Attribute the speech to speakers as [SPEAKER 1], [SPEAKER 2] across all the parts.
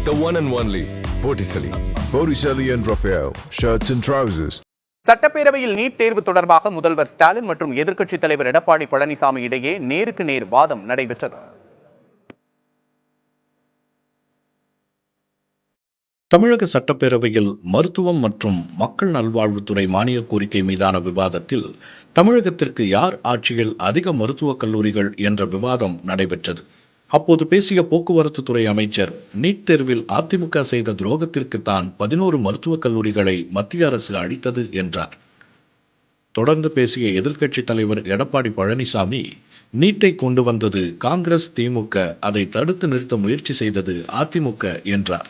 [SPEAKER 1] The one and only Botticelli.
[SPEAKER 2] Botticelli and Raphael, shirts and trousers.
[SPEAKER 3] சட்டப்பேரவையில் NEET தேர்வு தொடர்பாக முதல்வர் ஸ்டாலின் மற்றும் எதிர்க்கட்சித் தலைவர் எடப்பாடி பழனிசாமி இடையே நேருக்கு நேர் வாதம் நடைபெற்றது.
[SPEAKER 4] தமிழக சட்டப்பேரவையில் மருத்துவம் மற்றும் மக்கள் நல்வாழ்வுத்துறை மானிய கோரிக்கை மீதான விவாதத்தில் தமிழகத்திற்கு யார் ஆட்சியில் அதிக மருத்துவக் கல்லூரிகள் என்ற விவாதம் நடைபெற்றது. அப்போது பேசிய போக்குவரத்து துறை அமைச்சர், நீட் தேர்வில் அதிமுக செய்த துரோகத்திற்கு தான் 11 மருத்துவக் கல்லூரிகளை மத்திய அரசு அளித்தது என்றார். தொடர்ந்து பேசிய எதிர்க்கட்சித் தலைவர் எடப்பாடி பழனிசாமி, நீட்டை கொண்டு வந்தது காங்கிரஸ், திமுக, அதை தடுத்து நிறுத்த முயற்சி செய்தது அதிமுக என்றார்.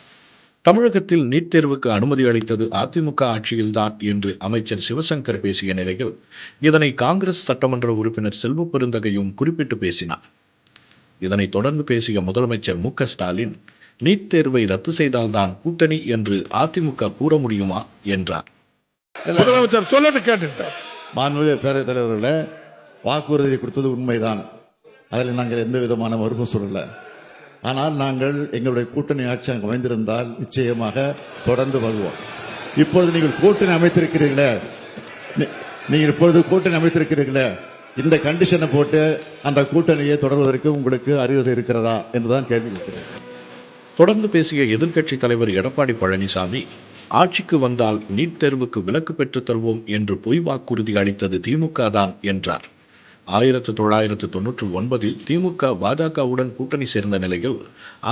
[SPEAKER 4] தமிழகத்தில் நீட் தேர்வுக்கு அனுமதி அளித்தது அதிமுக ஆட்சியில்தான் என்று அமைச்சர் சிவசங்கர் பேசிய நிலையில் இதனை காங்கிரஸ் சட்டமன்ற உறுப்பினர் செல்வ பெருந்தகையும் குறிப்பிட்டு பேசினார். இதனைத் தொடர்ந்து பேசிய முதலமைச்சர் மு க ஸ்டாலின், நீட் தேர்வை ரத்து செய்தால்தான் கூட்டணி என்று அதிமுக கூற முடியுமா என்றார்.
[SPEAKER 5] முதலமைச்சர் சொல்லிட்டு கேட்டுட்டார்.
[SPEAKER 6] மாண்புமிகு பேரவைத் தலைவர்களே, வாக்குறுதி கொடுத்தது உண்மைதான், அதில் நாங்கள் எந்த விதமான மறுப்பும் சொல்லல. ஆனால் நாங்கள் எங்களுடைய கூட்டணி ஆட்சி அங்கு அமைந்திருந்தால் நிச்சயமாக தொடர்ந்து வருவோம். இப்பொழுது நீங்கள் கூட்டணி அமைத்திருக்கிறீர்களே, இந்த கண்டிஷனை போட்டு அந்த கூட்டணியை தொடர்வதற்கு உங்களுக்கு அறிவுரை இருக்கிறதா என்றுதான் கேள்வி கேட்கிறேன்.
[SPEAKER 4] தொடர்ந்து பேசிய எதிர்க்கட்சித் தலைவர் எடப்பாடி பழனிசாமி, ஆட்சிக்கு வந்தால் நீட் தேர்வுக்கு விலக்கு பெற்றுத் தருவோம் என்று பொய் வாக்குறுதி அளித்தது திமுக தான் என்றார். 1999 திமுக பாஜகவுடன் கூட்டணி சேர்ந்த நிலையில்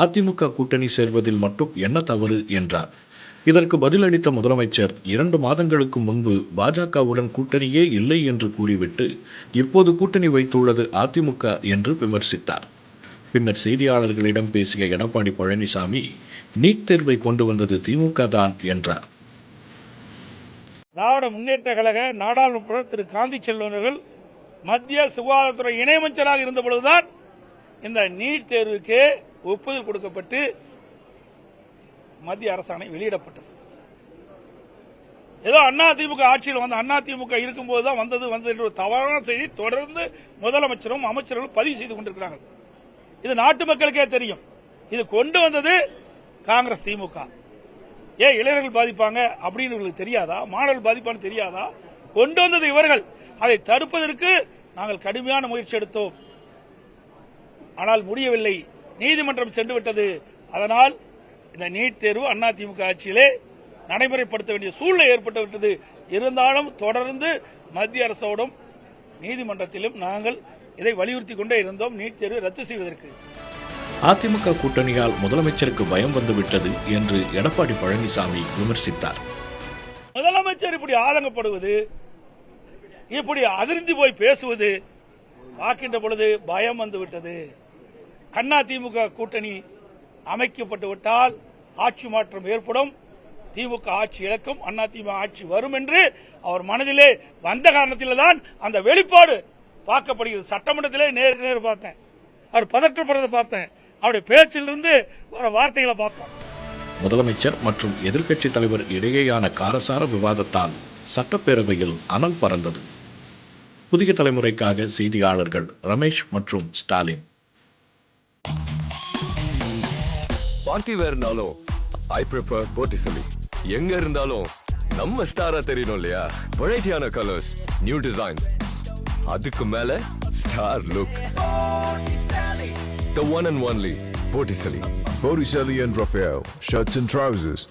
[SPEAKER 4] அதிமுக கூட்டணி சேர்வதில் மட்டும் என்ன தவறு என்றார். இதற்கு பதிலளித்த முதலமைச்சர், 2 மாதங்களுக்கு முன்பு பாஜகவுடன் கூட்டணியே இல்லை என்று கூறிவிட்டு இப்போது கூட்டணி வைத்துள்ளது அதிமுக என்று விமர்சித்தார். பின்னர் செய்தியாளர்களிடம் பேசிய எடப்பாடி பழனிசாமி, நீட் தேர்வை கொண்டு வந்தது திமுக தான் என்றார்.
[SPEAKER 5] திராவிட முன்னேற்ற கழக நாடாளுமன்ற திரு காந்தி செல்வர்கள் மத்திய சுகாதாரத்துறை இணையமைச்சராக இருந்த பொழுதுதான் இந்த நீட் தேர்வுக்கு ஒப்புதல் கொடுக்கப்பட்டு மத்திய அரசாணை வெளியிடப்பட்டது. ஏதோ அதிமுக ஆட்சியில் வந்து அதிமுக இருக்கும்போதுதான் வந்தது என்ற ஒரு தவறான செய்தி தொடர்ந்து முதலமைச்சரும் அமைச்சர்களும் பதிவு செய்து கொண்டிருக்கிறார்கள். இது நாட்டு மக்களுக்கே தெரியும். இது கொண்டு வந்தது காங்கிரஸ், திமுக. ஏன் இளைஞர்கள் பாதிப்பாங்க அப்படின்னு இவர்களுக்கு தெரியாதா? மாணவர்கள் பாதிப்பான்னு தெரியாதா? கொண்டு வந்தது இவர்கள். அதை தடுப்பதற்கு நாங்கள் கடுமையான முயற்சி எடுத்தோம். ஆனால் முடியவில்லை. நீதிமன்றம் சென்று விட்டது. அதனால் இந்த நீட் தேர்வு அதிமுக ஆட்சியிலே நடைமுறைப்படுத்த வேண்டிய சூழ்நிலை ஏற்பட்டுவிட்டது. இருந்தாலும் தொடர்ந்து மத்திய அரசோடும் நீதிமன்றத்திலும் நாங்கள் இதை வலியுறுத்திக் கொண்டே இருந்தோம், நீட் தேர்வை ரத்து செய்வதற்கு.
[SPEAKER 4] அதிமுக கூட்டணியால் முதலமைச்சருக்கு பயம் வந்துவிட்டது என்று எடப்பாடி பழனிசாமி விமர்சித்தார்.
[SPEAKER 5] முதலமைச்சர் இப்படி ஆதங்கப்படுவது, இப்படி அதிர்ந்து போய் பேசுவது பார்க்கின்ற பொழுது பயம் வந்துவிட்டது. அதிமுக கூட்டணி அமைக்கப்பட்டு விட்டால் ஆட்சி மாற்றம் ஏற்படும், திமுக ஆட்சி இழக்கும், அதிமுக ஆட்சி வரும் என்று அவர் மனதிலே வந்த காரணத்தில் தான் அந்த வெளிப்பாடு பார்க்கப்படுகிறது. சட்டமன்றத்திலே நேருக்கு நேர் பார்த்தேன், அவர் பதற்றப்படுறதை பார்த்தேன், அவருடைய பேச்சிலிருந்து வர வார்த்தைகளை பார்த்தோம்.
[SPEAKER 4] முதலமைச்சர் மற்றும் எதிர்க்கட்சித் தலைவர் இடையேயான காரசார விவாதத்தால் சட்டப்பேரவையில் அனல் பறந்தது. புதிய தலைமுறைக்காக செய்தியாளர்கள் ரமேஷ் மற்றும் ஸ்டாலின்.
[SPEAKER 1] பார்ட்டி வேர்னாலும் ஐ ப்ரிஃபர் Botticelli. எங்க இருந்தாலும் நம்ம ஸ்டாரா தெரியணும் இல்லையா? வெரைட்டியான கலர்ஸ், நியூ டிசைன்ஸ், அதுக்கு மேல star look. The one and only Botticelli.
[SPEAKER 2] Botticelli and Raphael, shirts and trousers.